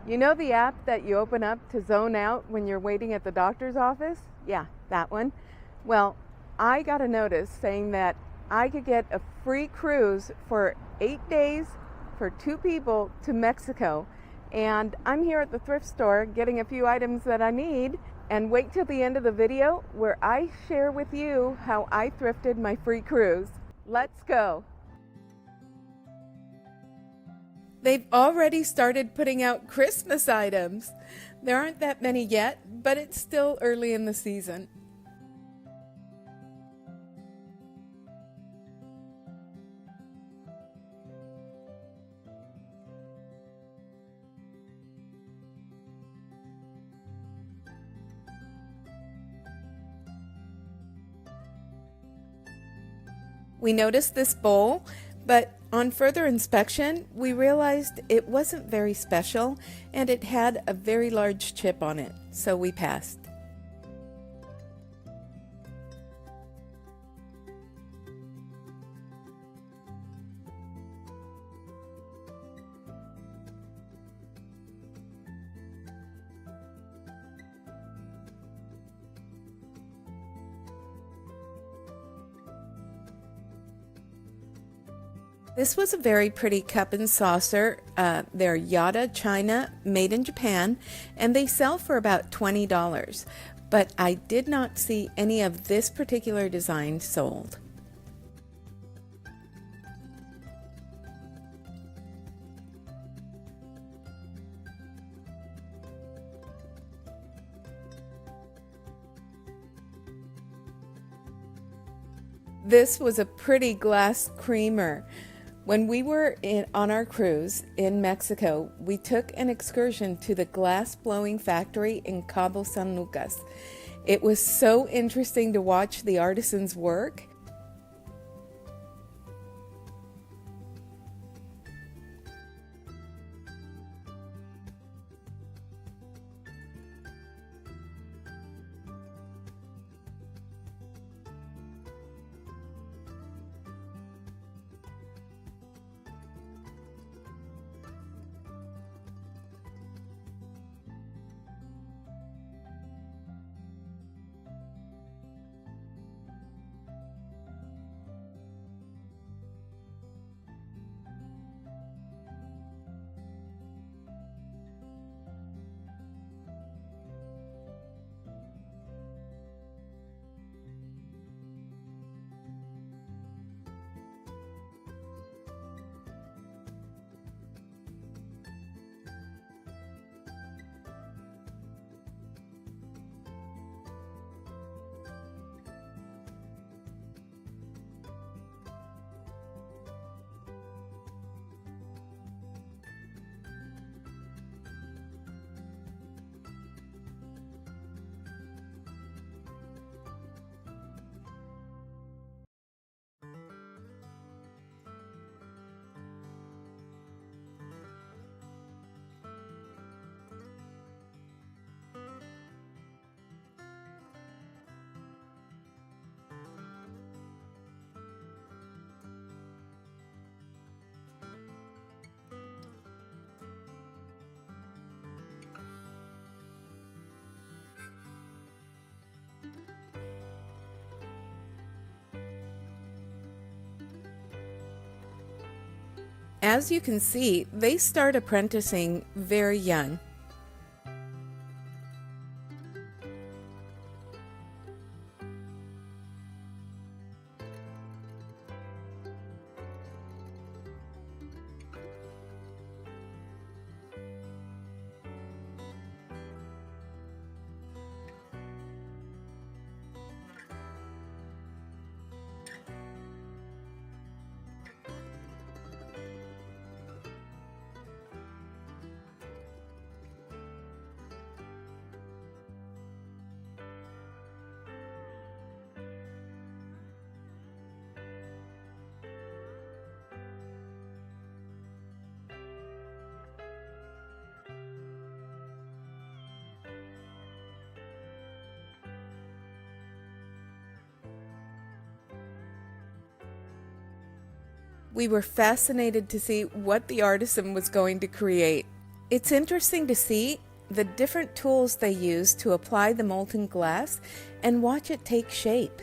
You know the app that you open up to zone out when you're waiting at the doctor's office? Yeah, that one. Well, I got a notice saying that I could get a free cruise for 8 days for two people to Mexico. And I'm here at the thrift store getting a few items that I need. And wait till the end of the video where I share with you how I thrifted my free cruise. Let's go. They've already started putting out Christmas items. There aren't that many yet, but it's still early in the season. We noticed this bowl, but on further inspection, we realized it wasn't very special and it had a very large chip on it, so we passed. This was a very pretty cup and saucer. They're Yada China, made in Japan, and they sell for about $20. But I did not see any of this particular design sold. This was a pretty glass creamer. When we were on our cruise in Mexico, we took an excursion to the glass blowing factory in Cabo San Lucas. It was so interesting to watch the artisans work. As you can see, they start apprenticing very young. We were fascinated to see what the artisan was going to create. It's interesting to see the different tools they use to apply the molten glass and watch it take shape.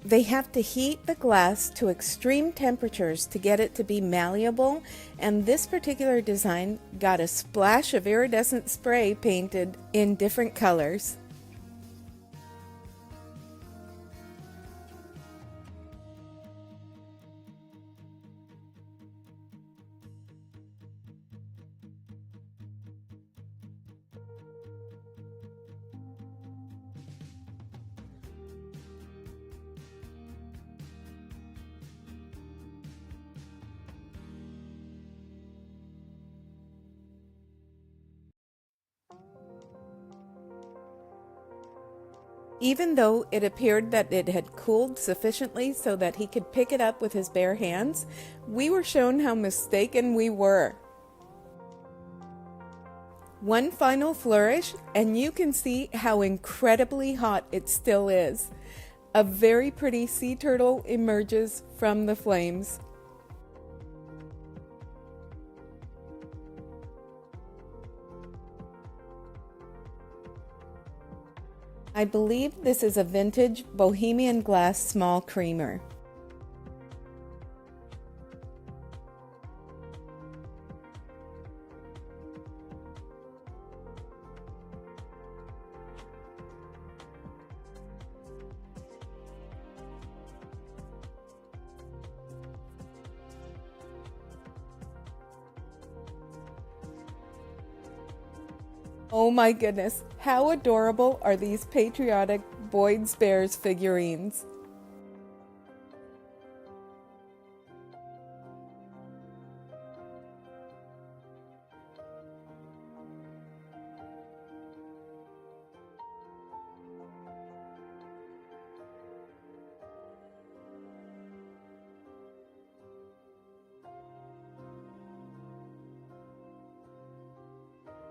They have to heat the glass to extreme temperatures to get it to be malleable, and this particular design got a splash of iridescent spray painted in different colors. Even though it appeared that it had cooled sufficiently so that he could pick it up with his bare hands, we were shown how mistaken we were. One final flourish, and you can see how incredibly hot it still is. A very pretty sea turtle emerges from the flames. I believe this is a vintage Bohemian glass small creamer. Oh my goodness, how adorable are these patriotic Boyd's Bears figurines?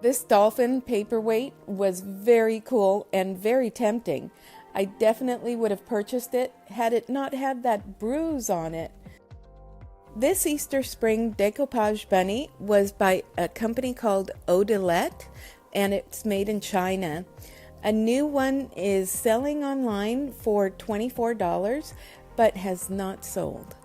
This dolphin paperweight was very cool and very tempting. I definitely would have purchased it had it not had that bruise on it. This Easter spring decoupage bunny was by a company called Odilette, and it's made in China. A new one is selling online for $24, but has not sold.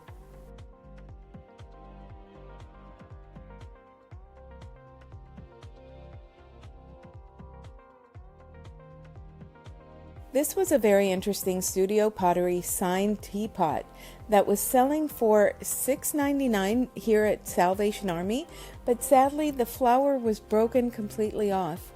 This was a very interesting Studio Pottery signed teapot that was selling for $6.99 here at Salvation Army, but sadly the flower was broken completely off.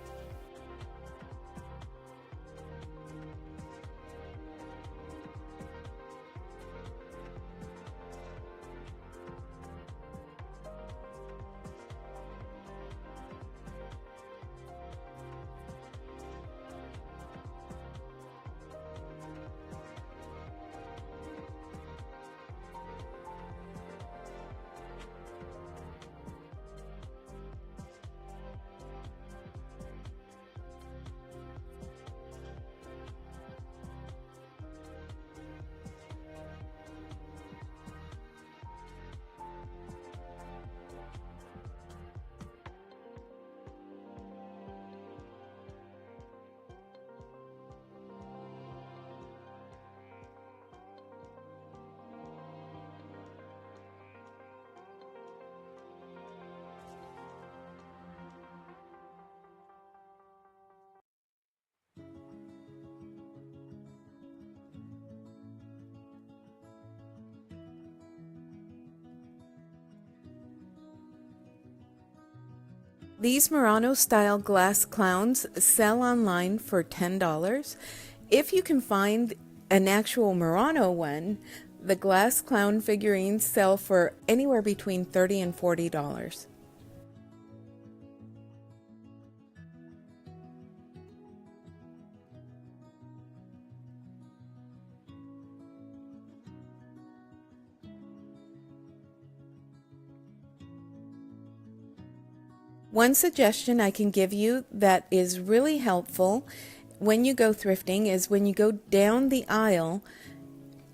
These Murano-style glass clowns sell online for $10. If you can find an actual Murano one, the glass clown figurines sell for anywhere between $30 and $40. One suggestion I can give you that is really helpful when you go thrifting is when you go down the aisle,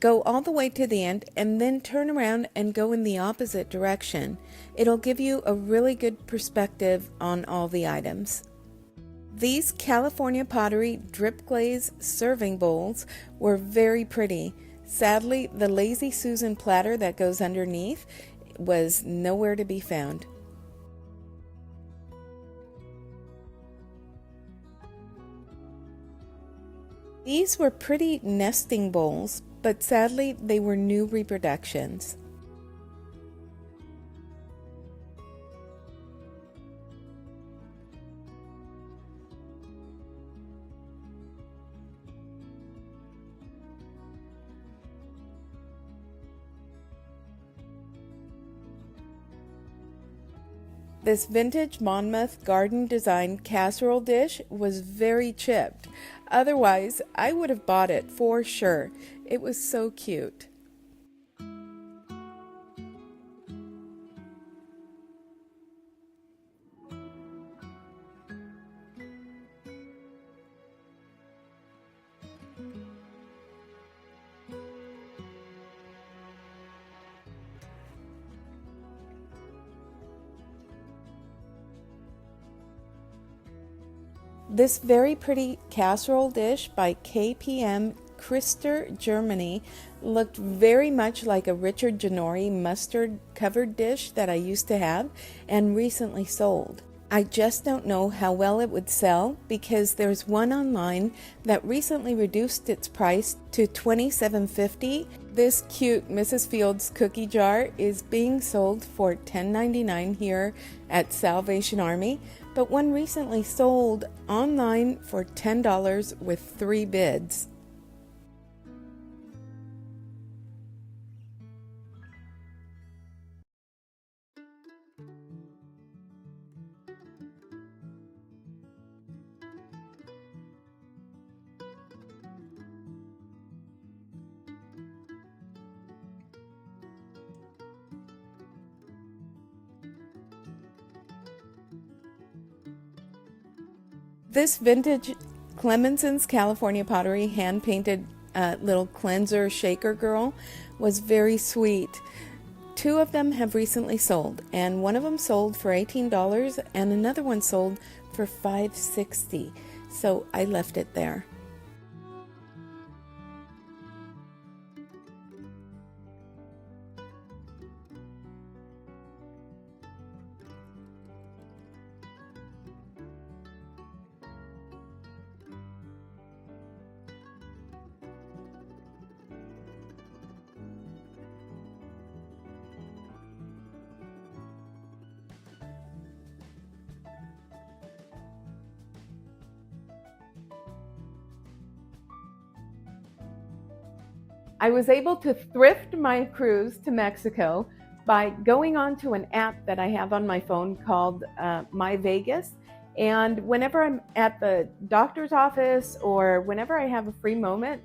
go all the way to the end and then turn around and go in the opposite direction. It'll give you a really good perspective on all the items. These California Pottery drip glaze serving bowls were very pretty. Sadly, the Lazy Susan platter that goes underneath was nowhere to be found. These were pretty nesting bowls, but sadly they were new reproductions. This vintage Monmouth garden design casserole dish was very chipped. Otherwise, I would have bought it for sure. It was so cute. This very pretty casserole dish by KPM Krister Germany looked very much like a Richard Ginori mustard covered dish that I used to have and recently sold. I just don't know how well it would sell because there's one online that recently reduced its price to $27.50. This cute Mrs. Fields cookie jar is being sold for $10.99 here at Salvation Army, but one recently sold online for $10 with 3 bids. This vintage Clemenson's California Pottery hand-painted little cleanser shaker girl was very sweet. 2 of them have recently sold, and one of them sold for $18 and another one sold for $5.60. So I left it there. I was able to thrift my cruise to Mexico by going onto an app that I have on my phone called My Vegas. And whenever I'm at the doctor's office or whenever I have a free moment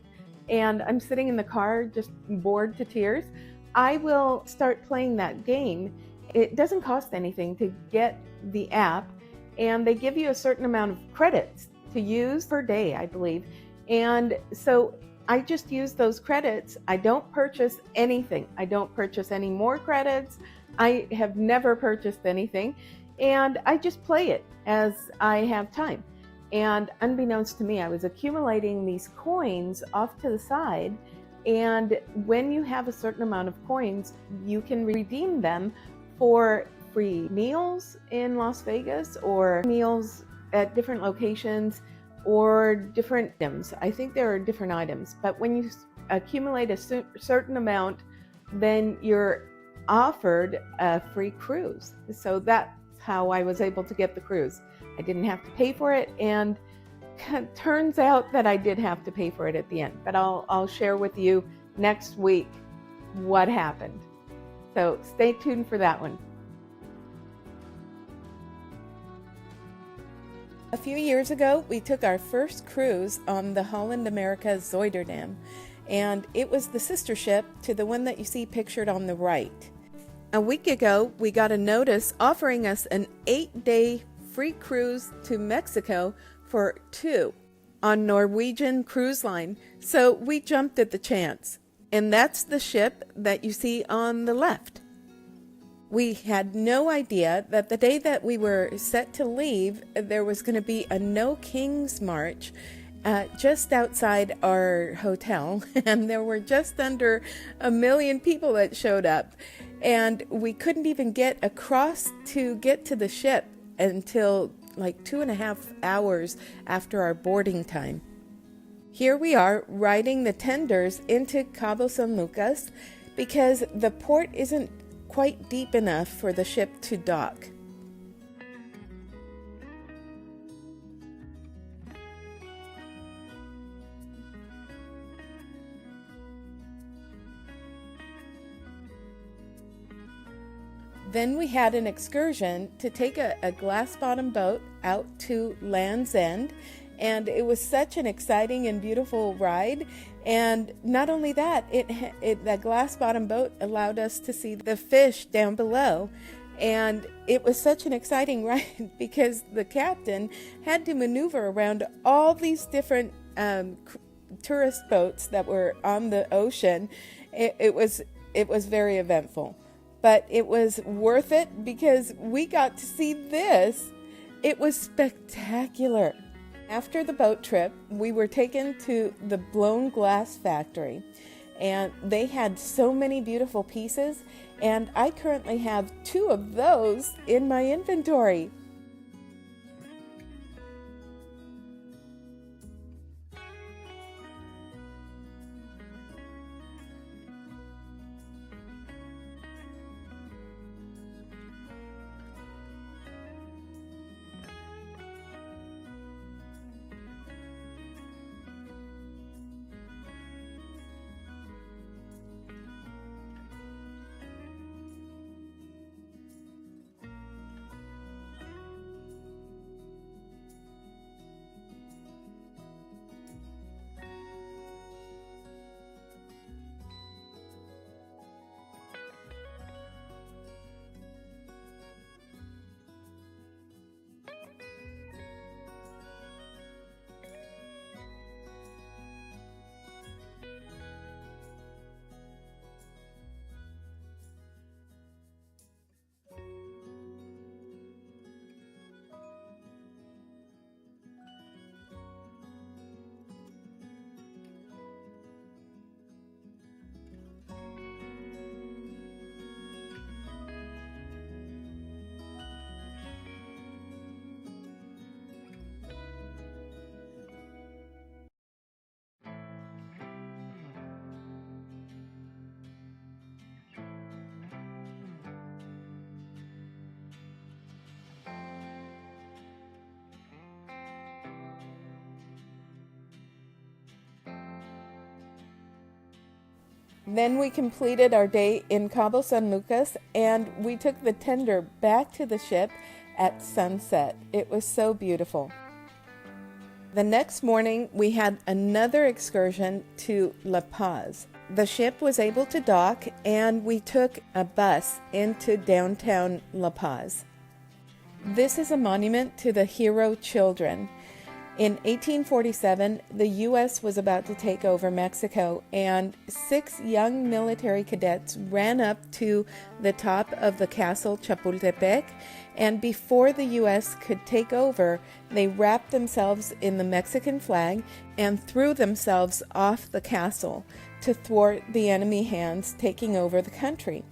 and I'm sitting in the car just bored to tears, I will start playing that game. It doesn't cost anything to get the app, and they give you a certain amount of credits to use per day, I believe. And so I just use those credits. I don't purchase anything. I don't purchase any more credits. I have never purchased anything. And I just play it as I have time. And unbeknownst to me, I was accumulating these coins off to the side. And when you have a certain amount of coins, you can redeem them for free meals in Las Vegas or meals at different locations, or different items. I think there are different items, but when you accumulate a certain amount, then you're offered a free cruise. So that's how I was able to get the cruise. I didn't have to pay for it, and it turns out that I did have to pay for it at the end, but I'll share with you next week what happened. So stay tuned for that one. A few years ago, we took our first cruise on the Holland America Zuiderdam, and it was the sister ship to the one that you see pictured on the right. A week ago, we got a notice offering us an 8-day free cruise to Mexico for 2 on Norwegian Cruise Line, so we jumped at the chance. And that's the ship that you see on the left. We had no idea that the day that we were set to leave, there was going to be a No Kings March just outside our hotel, and there were just under 1 million people that showed up, and we couldn't even get across to get to the ship until like 2.5 hours after our boarding time. Here we are riding the tenders into Cabo San Lucas because the port isn't quite deep enough for the ship to dock. Then we had an excursion to take a glass-bottom boat out to Land's End, and it was such an exciting and beautiful ride. And not only that, that glass-bottom boat allowed us to see the fish down below. And it was such an exciting ride because the captain had to maneuver around all these different tourist boats that were on the ocean. It was very eventful. But it was worth it because we got to see this. It was spectacular. After the boat trip, we were taken to the blown glass factory, and they had so many beautiful pieces, and I currently have 2 of those in my inventory. Then we completed our day in Cabo San Lucas, and we took the tender back to the ship at sunset. It was so beautiful. The next morning, we had another excursion to La Paz. The ship was able to dock, and we took a bus into downtown La Paz. This is a monument to the hero children. In 1847, the U.S. was about to take over Mexico, and 6 young military cadets ran up to the top of the castle Chapultepec, and before the U.S. could take over, they wrapped themselves in the Mexican flag and threw themselves off the castle to thwart the enemy hands taking over the country.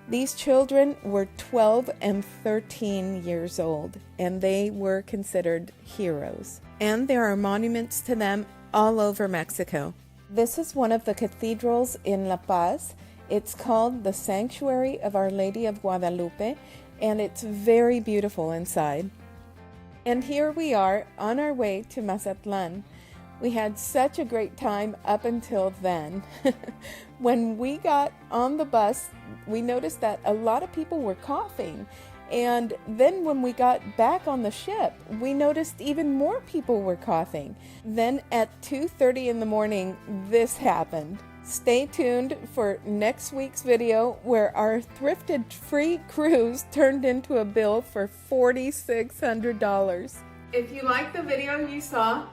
These children were 12 and 13 years old, and they were considered heroes. And there are monuments to them all over Mexico. This is one of the cathedrals in La Paz. It's called the Sanctuary of Our Lady of Guadalupe, and it's very beautiful inside. And here we are on our way to Mazatlan. We had such a great time up until then. When we got on the bus, we noticed that a lot of people were coughing. And then when we got back on the ship, we noticed even more people were coughing. Then at 2:30 in the morning, this happened. Stay tuned for next week's video where our thrifted free cruise turned into a bill for $4,600. If you liked the video you saw,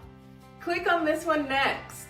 click on this one next.